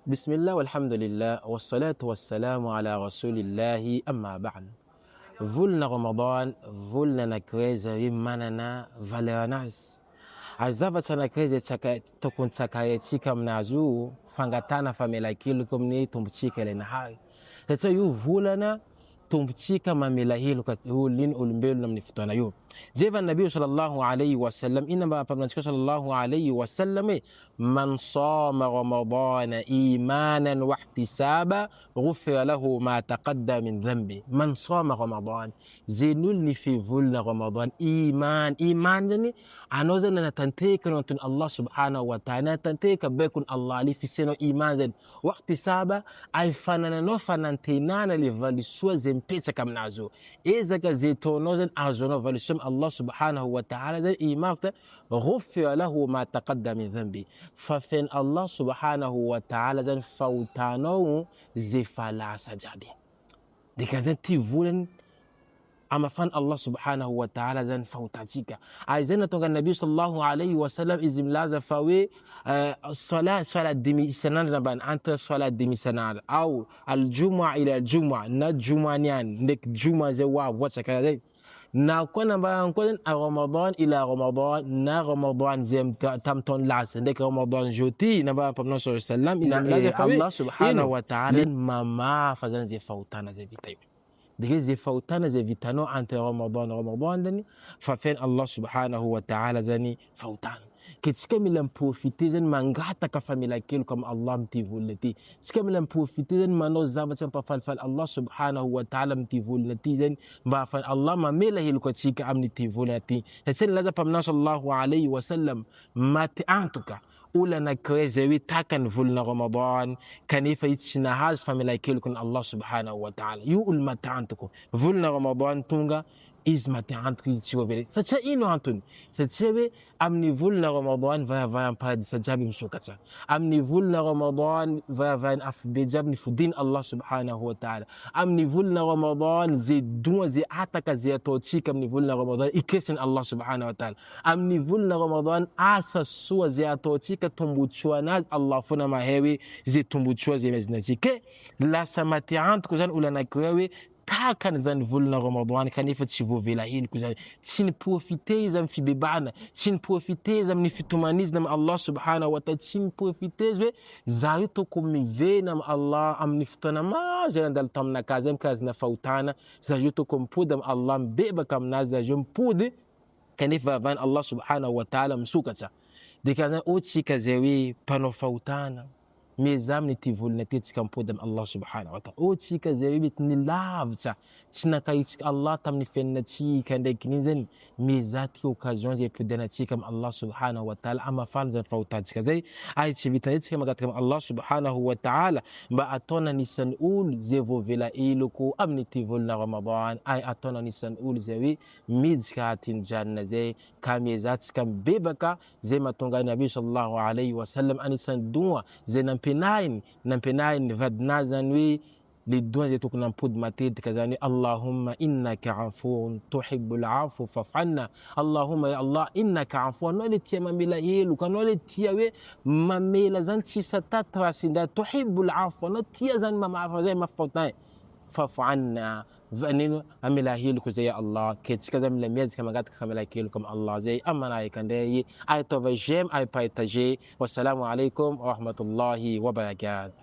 Bismillah, walhamdulillah, wassalatu wassalamu ala rasulillahi amma ba'd. Vulna Ramadan, vulna na kreza manana valeranas. Azavatra na kreza tokony tsakaitsika aminazy fangatana famela keloka amin'ny tombotsika ialainahary. Satria io volana tombotsika mamela heloka olombelona amin'ny fotoana io. Jeva Nabii sallallahu alayhi wa sallam inna pamantsika sallallahu alayhi wa sallam man sama ramadana imanan wa ihtisaba ghufira lahu ma taqaddama min dhanbi. Man sama ramadan, zenul ni fi volna ramadan iman zany anao zany natanteka no antony Allah subhanahu wa ta'ala, natanteka bekon Allah alifisenao iman zany, wa ihtisaba ay fanananao fanantenana le valisoa zay mipetsaka aminazy. Ezaka zay taonao zany azonao valisoa Allah subhanahu wa ta'ala zay imakta ghufira lahu ma taqaddama min dhanbi. Fafen Allah subhanahu wa ta'ala zany fautanao zay falasa jiaby. Dika zany ty volany amafana Allah subhanahu wa ta'ala zany fautantsika. Ay zay natonga Nabii sallallahu alayhi wa sallam izy milaza fa hoe salat demi isanandro nambany entre salat demi isanandro au aljum'a ila aljum'a na juma niany ndraiky juma zay voatsaka zay na koa nambany koa zany ramadan ila ramadan na ramadan zay tam taona lasa ndraiky ramadan joti nambany paminao sallallahu alayhi wa sallam izy milaza fa Allah subhanahu wa ta'ala mamafa zany zay fahotana zay vita io. Dika zay fahotana zay vitanao entre ramadan zany fa fen Allah subhanahu wa ta'ala zany fahotana. Tsika mila miprofite zany mangataka famelan-keloka kama Allah amity volana ty. Tsika mila miprofite zany manao zavatra mampafalifaly Allah subhanahu wa ta'ala amity volana ty zany mba ahafahana Allah mamela heloka atsika amin'ity volana ty. Satria nilaza paminao sallallahu alayhi wa sallam maty antoka olona anankiray zay hoe takany volana ramadan kanefa izy tsy nahazo famelan-keloka ny Allah subhanahu wa ta'ala. Io olo maty antoka volana ramadan tonga izy maty antoka izy tsy voavela. Satria ino antony? Satria hoe amin'ny volana ramadan vahavaham-paradisa jiaby misokatra. Amin'ny volana ramadan vahavahany afobe jiaby nifodiny Allah subhanahu wa ta'ala. Amin'ny volana ramadan zay doa zay ataka zay ataotsika amin'ny volana ramadan ikesiny Allah subhanahu wa ta'ala. Amin'ny volana ramadan asa soa zay ataotsika tombotsoa anazy Allah fona mahay hoe zay tombotsoa zay mezinatsika. Lasa maty antoka zany olo anankiray hoe takany zany volana ramadan kanefa tsy voavela heloka zany, tsy niprofite izy amin'ny fibebahana, tsy niprofite izy amin'ny fitomanizina amin'ny Allah subhanahu wa ta'ala, tsy niprofite izy hoe za io toko mivena amin'ny Allah amin'ny fotoana maro zay nandalo taminakazy amin'ny karazana fahotana, za io toko mipody amin'ny Allah mibebaka aminazy, za io mipody kanefa vahavany Allah subhanahu wa ta'ala misokatra. Dika zany ohatsika zay hoe mpanao fahotana meza amin'ity volana ty tsika mipody amin'ny Allah subhanahu wa ta'ala. Ohatsika zay hoe mety nilavitra tsy nakahitsika Allah tamin'ny fiainatsika ndraiky niny zany meza ty occasion zay ipodianatsika amin'ny Allah subhanahu wa ta'ala amafana zany fahotantsika zay. Ay tsy vitanay tsika magataka amin'ny Allah subhanahu wa ta'ala mba ataona anisan'ny olo zay voavela eloko amin'ity volana ramadan. Ay ataona anisan'ny olo zay hoe miditsika atiny janna zay ka mezatsika mibebaka zay mahatonga Nabii sallallahu alayhi wa sallam anisan'ny doa zay nampianahiny vadinazy zany hoe le doa zay tokony nampody matetika zany Allahumma innaka afuun tuhibbul afwa fa'fu anna. Allahumma ya Allah innaka afuun, anao le tia mamela heloka, anao le tia hoe mamela zany tsisa tatrasindra, tuhibbul afwa, anao tia zany mamafa zay mafahotana fa'fu anna vaneno amela heloka zay ya Allah. Ketsika zany mila miezaka mangataka famelan-keloka amin'ny Allah zay amanahika andray ay atao j'aime ay partager. Wassalamu alaikum wa rahmatullahi wa barakatuh.